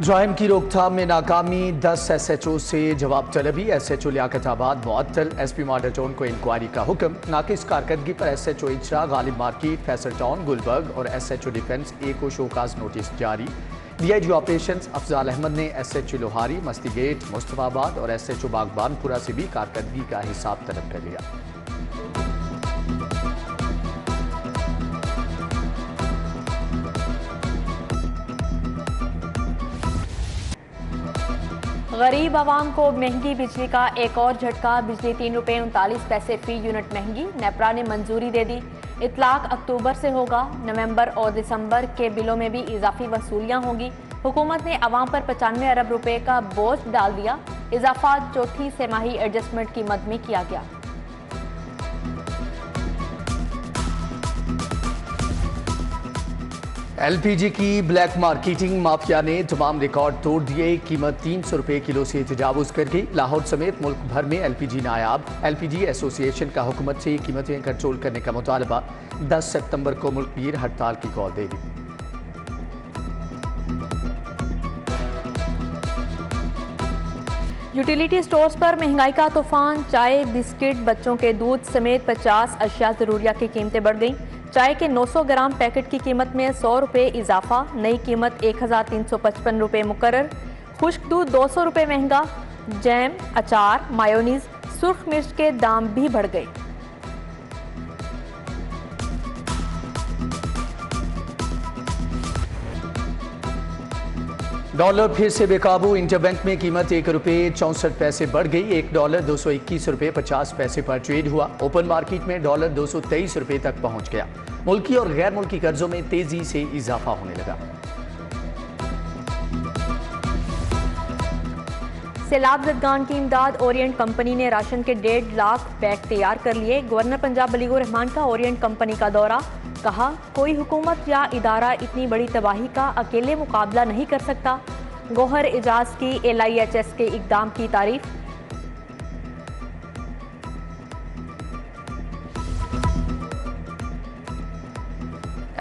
जराइम की रोकथाम में नाकामी, 10 SHO से जवाब तलबी। SHO लियाकताबाद मुअत्तल, SP मॉडल टाउन को इंक्वायरी का हुक्म। नाकिस कारकर्दगी पर SHO Ichhra, Ghalib Market, Faisal Town, Gulberg और SHO डिफेंस ए को शोकाज नोटिस जारी। DIG ऑपरेशंस अफजाल अहमद ने SHO लोहारी, मस्ती गेट, मुस्तफाबाद और SHO बागबानपुरा से भी कारकर्दगी का हिसाब तलब कर लिया। गरीब आवाम को महंगी बिजली का एक और झटका। बिजली 3 रुपये 39 पैसे फी यूनिट महंगी। नेपरा ने मंजूरी दे दी। इतलाक अक्टूबर से होगा। नवंबर और दिसंबर के बिलों में भी इजाफी वसूलियां होंगी। हुकूमत ने आवाम पर 95 अरब रुपए का बोझ डाल दिया। इजाफा चौथी तिमाही एडजस्टमेंट की मद में किया गया। LPG की ब्लैक मार्केटिंग माफिया ने तमाम रिकॉर्ड तोड़ दिए। कीमत 300 रुपये किलो से तजावुज कर गई। लाहौर समेत मुल्क भर में LPG नायाब। LPG एसोसिएशन का हुकूमत से कीमतें कंट्रोल करने का मुतालबा। 10 सितंबर को मुल्क भर हड़ताल की कॉल देगी। यूटिलिटी स्टोर्स पर महंगाई का तूफान। चाय, बिस्किट, बच्चों के दूध समेत 50 अशिया ज़रूरिया की कीमतें बढ़ गईं। चाय के 900 ग्राम पैकेट की कीमत में 100 रुपये इजाफा। नई कीमत 1355 रुपये मुकर्रर। खुश्क दूध 200 रुपये महंगा। जैम, अचार, मायोनीज, सुर्ख मिर्च के दाम भी बढ़ गए। डॉलर फिर से बेकाबू। इंटरबैंक में कीमत 1 रुपये 64 पैसे बढ़ गई। $1 221 रुपये 50 पैसे पर ट्रेड हुआ। ओपन मार्केट में डॉलर 223 रुपये तक पहुंच गया। मुल्की और गैर मुल्की कर्जों में तेजी से इजाफा होने लगा। सैलाब ज़दगान की इमदाद। ओरिएंट कंपनी ने राशन के 1.5 लाख बैग तैयार कर लिए। गवर्नर पंजाब वलीउर रहमान का ओरिएंट कंपनी का दौरा। कहा, कोई हुकूमत या इदारा इतनी बड़ी तबाही का अकेले मुकाबला नहीं कर सकता। गौहर एजाज की LIHS के इकदाम की तारीफ।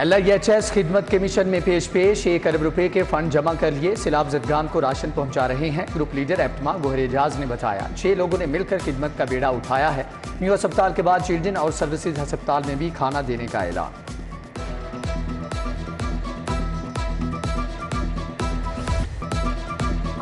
LIHS खिदमत के मिशन में पेश 1 अरब रुपए के फंड जमा कर लिए। सैलाब ज़दगान को राशन पहुंचा रहे हैं। Group leader APTMA Gohar Ejaz ने बताया, 6 लोगों ने मिलकर खिदमत का बेड़ा उठाया है। न्यू अस्पताल के बाद चिल्ड्रन और सर्विसेज अस्पताल में भी खाना देने का ऐलान।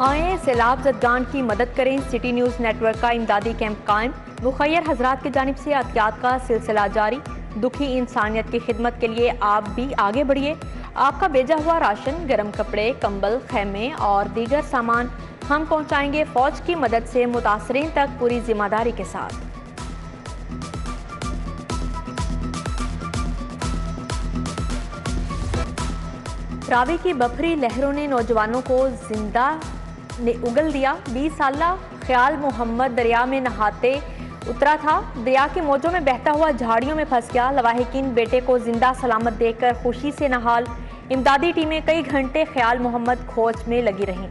आए सैलाब ज़दगान की मदद करें। सिटी न्यूज़ नेटवर्क का इमदादी कैंप कायम। मुखैर हजरात की जानिब से अहतियात का सिलसिला जारी। दुखी इंसानियत की खिदमत के लिए आप भी आगे बढ़िए। आपका भेजा हुआ राशन, गर्म कपड़े, कंबल, खैमे और दीगर सामान हम पहुंचाएंगे फौज की मदद से मुतासरीन तक पूरी जिम्मेदारी के साथ। रावी की बफरी लहरों ने नौजवानों को जिंदा ने उगल दिया। 20 साला ख्याल मोहम्मद दरिया में नहाते उतरा था। दरिया के मौजों में बहता हुआ झाड़ियों में फंस गया। लवाहिकीन बेटे को जिंदा सलामत देखकर खुशी से नहाल। इमदादी टीमें कई घंटे ख्याल मोहम्मद खोज में लगी रहीं।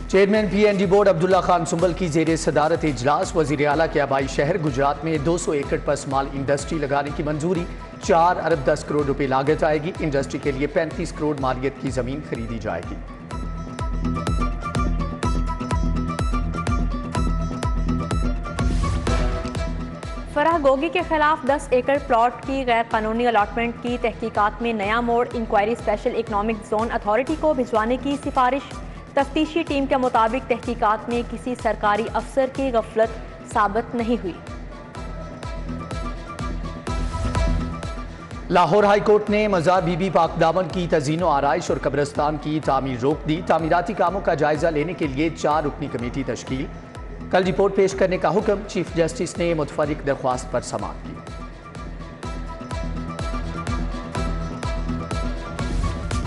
Chairman PNG board Abdullah Khan Sumbal की जेर सदारत इजलास। वजीर आला के आबाई शहर गुजरात में 200 एकड़ पर स्मॉल इंडस्ट्री लगाने की मंजूरी। 4 अरब 10 करोड़ रुपए लागत आएगी। इंडस्ट्री के लिए 35 करोड़ मालियत की जमीन खरीदी जाएगी। फराह गोगी के खिलाफ 10 एकड़ प्लॉट की गैर कानूनी अलॉटमेंट की तहकीकात में नया मोड़। Inquiry special economic zone authority को भिजवाने की सिफारिश। तफ्तीशी टीम के मुताबिक तहकीकात में किसी सरकारी अफसर की गफलत साबित नहीं हुई। लाहौर हाई कोर्ट ने मज़ार बीबी पाक दामन की तज़ीनो आराइश और कब्रिस्तान की तामीर रोक दी। तामीराती कामों का जायजा लेने के लिए 4 रुकनी कमेटी तश्कील। कल रिपोर्ट पेश करने का हुक्म। चीफ जस्टिस ने मुतफरिक दरख्वास्त पर समाअत की।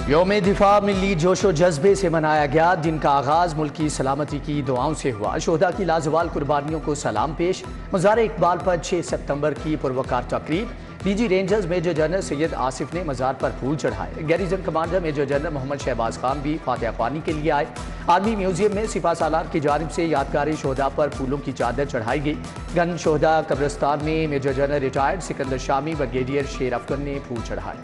यौम दिफा मिली जोशो जज्बे से मनाया गया। दिन का आगाज मुल्की सलामती की दुआओं से हुआ। शोहदा की लाजवाल कुर्बानियों को सलाम पेश। मज़ार इकबाल पर 6 सितंबर की पुरवकार तकरीब। DG Rangers major general Syed Asif ने मज़ार पर फूल चढ़ाए। Garrison commander major general Mohammad Shahbaz Khan भी फातिहा ख्वानी के लिए आए। आर्मी म्यूजियम में सिपा सालार की जानिब से यादगारी शोहदा पर फूलों की चादर चढ़ाई गई। गन शोहदा कब्रिस्तान में major general retired Sikandar Shami brigadier Sher Afgan ने फूल चढ़ाए।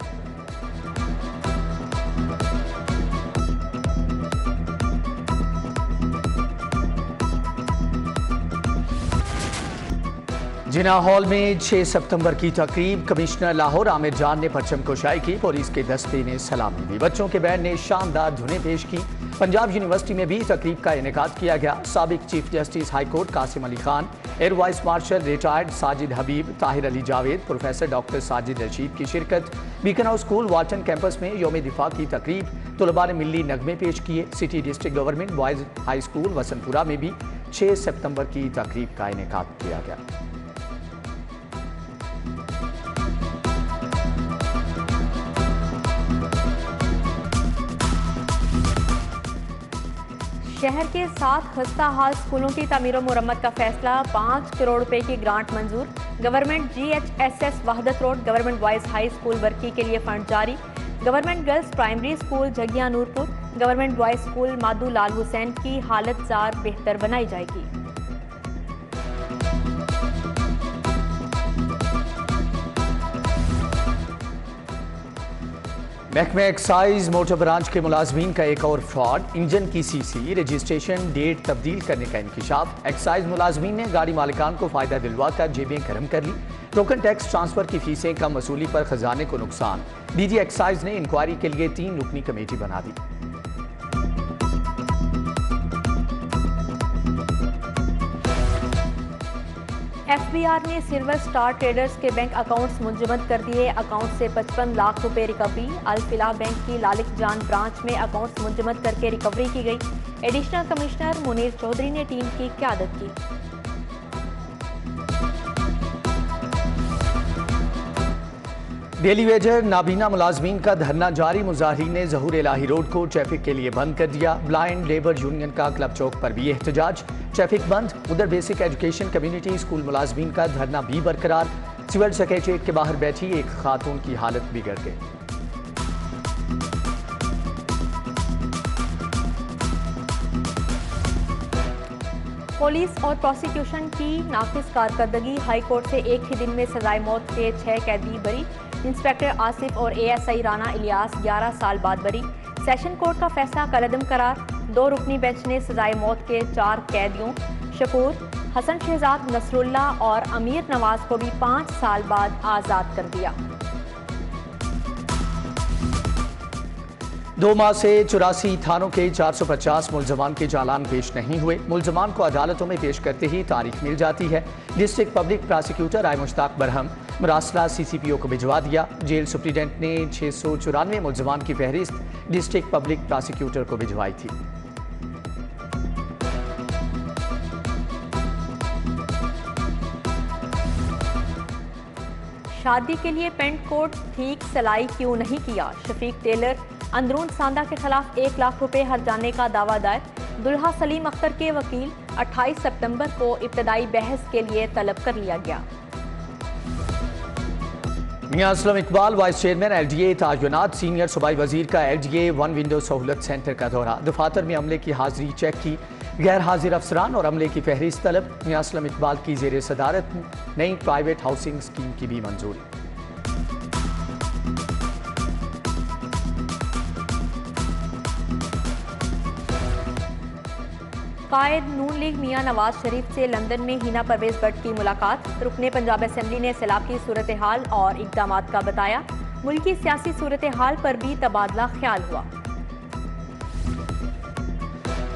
जिना हॉल में 6 सितंबर की तकरीब, कमिश्नर लाहौर आमिर जान ने परचम कुशाई की, पुलिस के दस्ते ने सलामी दी, बच्चों के बैंड ने शानदार धुनें पेश की। पंजाब यूनिवर्सिटी में भी तकरीब का इनेकाद किया गया। साबिक chief justice high court Qasim Ali Khan, air vice marshal retired Sajid Habib, Tahir Ali Javed, professor doctor Sajid Rashid की शिरकत। Beaconhouse school Walton campus में यौम दिफा की तकरीब, तलबा ने मिली नगमे पेश किए। City district government boys high school Vasantpura में भी 6 सितंबर की तकरीब का इनेकाद किया गया। शहर के 7 खस्ता हाल स्कूलों की तामीर और मुरम्मत का फैसला, 5 करोड़ रुपए की ग्रांट मंजूर। Government GHSS Wahdat road government boys high school Warki के लिए फंड जारी। Government girls primary school Jagiya Noorpur, government boys school Madu Lal Hussain की हालत जार बेहतर बनाई जाएगी। महकमे एक्साइज मोटर ब्रांच के मुलाजमीन का एक और फ्रॉड, इंजन की CC रजिस्ट्रेशन डेट तब्दील करने का इंकिशाफ। एक्साइज मुलाजमीन ने गाड़ी मालिकान को फायदा दिलवा कर जेबें गर्म कर ली। टोकन टैक्स ट्रांसफर की फीसें कम वसूली पर खजाने को नुकसान। DG एक्साइज ने इंक्वायरी के लिए 3 रुकनी कमेटी बना दी। FBR ने सिल्वर स्टार ट्रेडर्स के बैंक अकाउंट्स मुंजमद कर दिए। अकाउंट से 55 लाख रुपए रिकवरी। अल-फिला बैंक की लालिक जान ब्रांच में अकाउंट्स मुंजमद करके रिकवरी की गई। एडिशनल कमिश्नर मुनीर चौधरी ने टीम की क़यादत की। डेली वेजर नाबीना मुलाजमीन का धरना जारी। मुजाहिरीन ने ज़हूर इलाही रोड को ट्रैफिक के लिए बंद कर दिया। ब्लाइंड लेबर यूनियन का क्लब चौक पर भी एहतजाज, ट्रैफिक बंद। उधर बेसिक एजुकेशन कम्युनिटी स्कूल मुलाजमीन का धरना भी बरकरार। सिविल सेक्रेटरीट के बाहर बैठी एक खातून की हालत बिगड़ गई। पुलिस और प्रोसिक्यूशन की नाकिस कारकर्दगी, हाई कोर्ट से एक ही दिन में सजाए मौत के 6 कैदी बरी। इंस्पेक्टर आसिफ और ASI राना इलियास 11 साल बाद बरी। सेशन कोर्ट का फैसला कलअदम करार। 2 रुकनी बेंच ने सजाए मौत के 4 कैदियों शकूर, हसन शहजाद, नसरुल्ला और अमीर नवाज को भी 5 साल बाद आज़ाद कर दिया। 2 माह से 84 थानों के 450 मुलजमान के चालान पेश नहीं हुए। मुलजमान को अदालतों में पेश करते ही तारीख मिल जाती है। डिस्ट्रिक्ट पब्लिक प्रोसिक्यूटर आई मुश्ताक बरहम मरासला CCPO को भिजवा दिया। जेल सुप्रीडेंट ने 694 मुलजमान की फहरिस्त डिस्ट्रिक्ट पब्लिक प्रोसिक्यूटर को भिजवाई थी। शादी के लिए पेंट कोट ठीक सिलाई क्यों नहीं किया? शफीक टेलर अंदरून सांदा के खिलाफ 1 लाख रुपए हर्जाने का दावा दायर। दुल्हा सलीम अख्तर के वकील 28 सितंबर को इब्तदाई बहस के लिए तलब कर लिया गया। Mian Aslam Iqbal vice chairman LDA ताजुनात, सीनियर सूबाई वजीर का LDA 1 विंडो सहूलत सेंटर का दौरा। दफातर में अमले की हाजिरी चेक की। गैर हाजिर अफसरान और अमले की फहरिस्त तलब। मियां असलम इकबाल की जेर सदारत नई प्राइवेट हाउसिंग स्कीम की भी मंजूरी। कायद नून लीग मियां नवाज शरीफ से लंदन में हिना परवेज भट्ट की मुलाकात। रुकने पंजाब असेंबली ने सैलाब की सूरत हाल और इकदामात का बताया। मुल्की सियासी सूरत हाल पर भी तबादला ख्याल हुआ।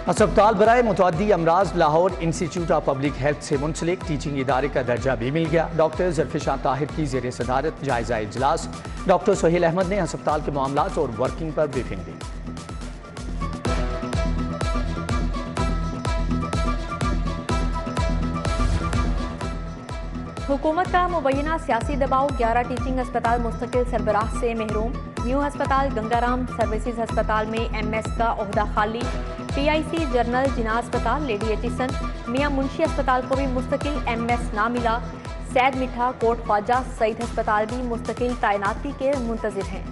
अस्पताल बराए मुतअद्दी अमराज Lahore institute of public health से मुंसलिक टीचिंग इदारे का दर्जा भी मिल गया। डॉक्टर ज़रफ़िशान ताहिर की ज़ेर सदारत जायजा इजलास। डॉक्टर सोहेल अहमद ने अस्पताल के मामलात और वर्किंग पर ब्रीफिंग दी। हुकूमत का मुबैना सियासी दबाव, 11 टीचिंग अस्पताल मुस्तकिल सरबराह से महरूम। न्यू अस्पताल गंगाराम सर्विसेज अस्पताल में MS का ओहदा खाली। PIC जनरल जिना अस्पताल लेडी एचिसन मियां मुंशी अस्पताल को भी मुस्तकिल MS ना मिला। सैद मिठा कोट ख्वाजा सईद अस्पताल भी मुस्तकिल तैनाती के मुंतजिर हैं।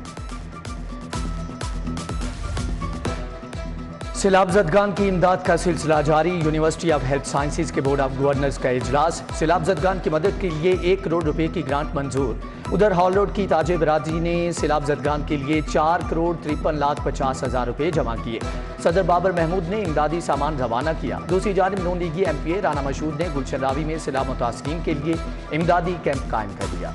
सैलाबजदगान की इमदाद का सिलसिला जारी। यूनिवर्सिटी ऑफ हेल्थ साइंसेज के बोर्ड ऑफ गवर्नर्स का इजलास। सैलाबजदगान की मदद के लिए 1 करोड़ रुपए की ग्रांट मंजूर। उधर हॉल रोड की ताजे बरादरी ने सैलाब जदगान के लिए 4,53,50,000 रुपए जमा किए। सदर बाबर महमूद ने इमदादी सामान रवाना किया। दूसरी जानिब नून लीगी MPA राना मशहूद ने गुलशन रावी में सैलाब मुतासरीन के लिए इमदादी कैंप कायम कर दिया।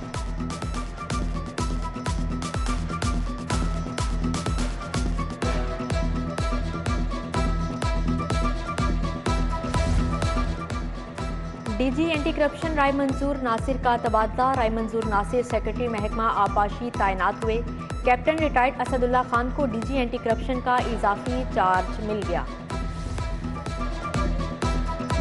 DG एंटी करप्शन राय मंजूर नासिर का तबादला। राय मंजूर नासिर सेक्रेटरी महकमा आबाशी तैनात हुए। कैप्टन रिटायर्ड असदुल्ला खान को DG एंटी करप्शन का इजाफी चार्ज मिल गया।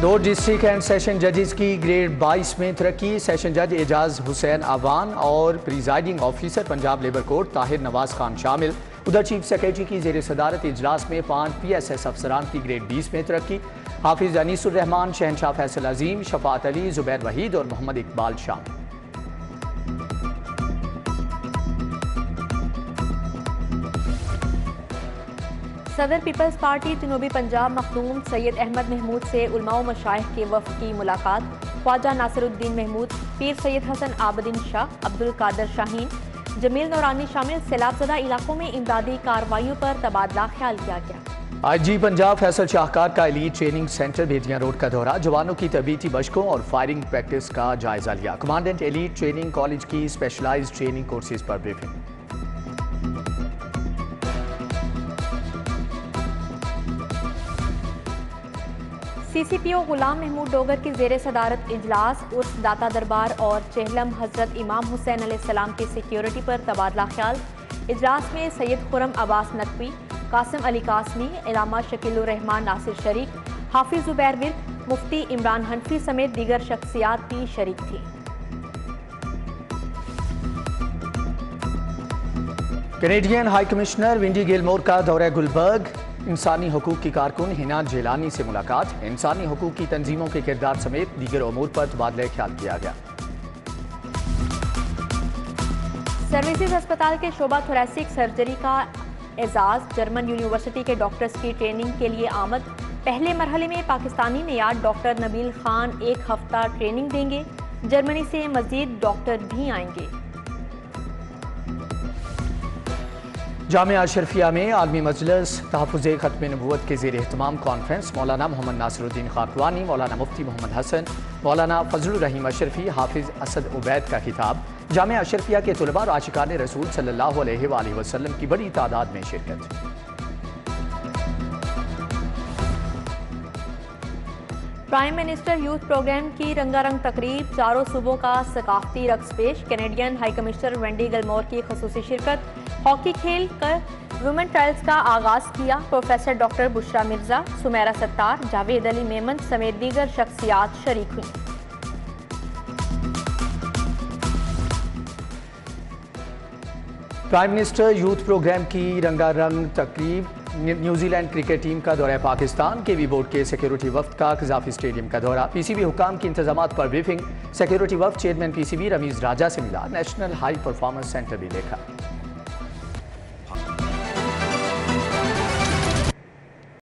2 डिस्ट्रिक्ट एंड सेशन जजेस की ग्रेड 22 में तरक्की। सेशन जज एजाज हुसैन आवान और presiding officer Punjab labour court Tahir Nawaz Khan शामिल। उधर चीफ सेक्रेटरी की जेर सदारत इजलास में 5 PSS अफसरान की ग्रेड 20 में तरक्की। हाफिज अनीसुर रहमान, शहनशाह फैसल अजीम, शफात अली, जुबैर वहीद और मोहम्मद इकबाल शामिल। सदर पीपल्स पार्टी जनूबी पंजाब मखदूम सैयद अहमद महमूद से उलमा व मशाइख के वफ़द की मुलाकात। ख्वाजा नासिरुद्दीन महमूद, पीर सैयद हसन आबदीन शाह, अब्दुल कादर शाहीन, जमील नौरानी शामिल। सैलाबज़दा इलाकों में इमदादी कार्रवाइयों पर तबादला ख्याल किया गया। IG पंजाब फैसल शाहकार का एलीट ट्रेनिंग सेंटर भेदिया रोड का दौरा। जवानों की तबीयती मशकों और फायरिंग प्रैक्टिस का जायजा लिया। कमांडेंट एलीट ट्रेनिंग कॉलेज की स्पेशलाइज्ड ट्रेनिंग कोर्सेज पर ब्रीफिंग। CCPO गुलाम महमूद डोगर की जेर सदारत इजलास। उर्स दाता दरबार और चेहलम हजरत इमाम हुसैन अलैहिस्सलाम की सिक्योरिटी पर तबादला ख्याल। इजलास में सैयद खुरम अब्बास नकवी, कासिम अली कासमी, इलामा शकीलुर रहमान नासिर शरीक, हाफिज जुबैर विर्क, मुफ्ती इमरान हनफी समेत दीगर शख्सियात भी शरीक थी। Canadian high commissioner Wendy Gilmour का दौरा गुलबर्ग। इंसानी हकूक की कारकुन हिना जेलानी से मुलाकात। इंसानी हकूक की तंजीमों के किरदार समेत दीगर उमूर पर तबादला ख्याल किया गया। सर्विसेज अस्पताल के शोबा थोरेसिक सर्जरी का एजाज। जर्मन यूनिवर्सिटी के डॉक्टर्स की ट्रेनिंग के लिए आमद। पहले मरहले में पाकिस्तानी नियाद डॉक्टर नबील खान 1 हफ्ता ट्रेनिंग देंगे। जर्मनी से मजीद डॉक्टर भी आएंगे। जामिया अशरफिया में आलमी मजलिस तहफ़्फ़ुज़ ख़त्म नबूवत के ज़ेर एहतमाम कॉन्फ्रेंस। मौलाना मोहम्मद नासिरुद्दीन खाकवानी, मौलाना मुफ्ती मोहम्मद हसन, मौलाना फजलुर रहीम अशरफी, हाफिज असद उबैद का खिताब। जामिया अशरफिया के तुलबा और आशिकान रसूल सल्लल्लाहु अलैहि वसल्लम की बड़ी तादाद में शिरकत। प्राइम मिनिस्टर यूथ प्रोग्राम की रंगारंग तकरीब। 4 सूबों का सकाफती रक्स पेश। Canadian high commissioner Wendy Gilmour की खसूसी शिरकत। हॉकी खेल कर वुमेन ट्रायल्स का आगाज किया। प्रोफेसर डॉक्टर बुशरा मिर्जा, सुमेरा सत्तार, जावेद अली मेमन समेत दीगर शख्सियात शरीक हुई। प्राइम मिनिस्टर यूथ प्रोग्राम की रंगारंग तकरीब। न्यूजीलैंड क्रिकेट टीम का दौरा पाकिस्तान। KV बोर्ड के सिक्योरिटी वफ्द का कज़ाफी स्टेडियम का दौरा। PCB हुकाम के इंतजामात पर ब्रीफिंग। सिक्योरिटी वफ्द चेयरमैन PCB रमीज राजा से मिला। नेशनल हाई परफॉर्मेंस सेंटर भी देखा।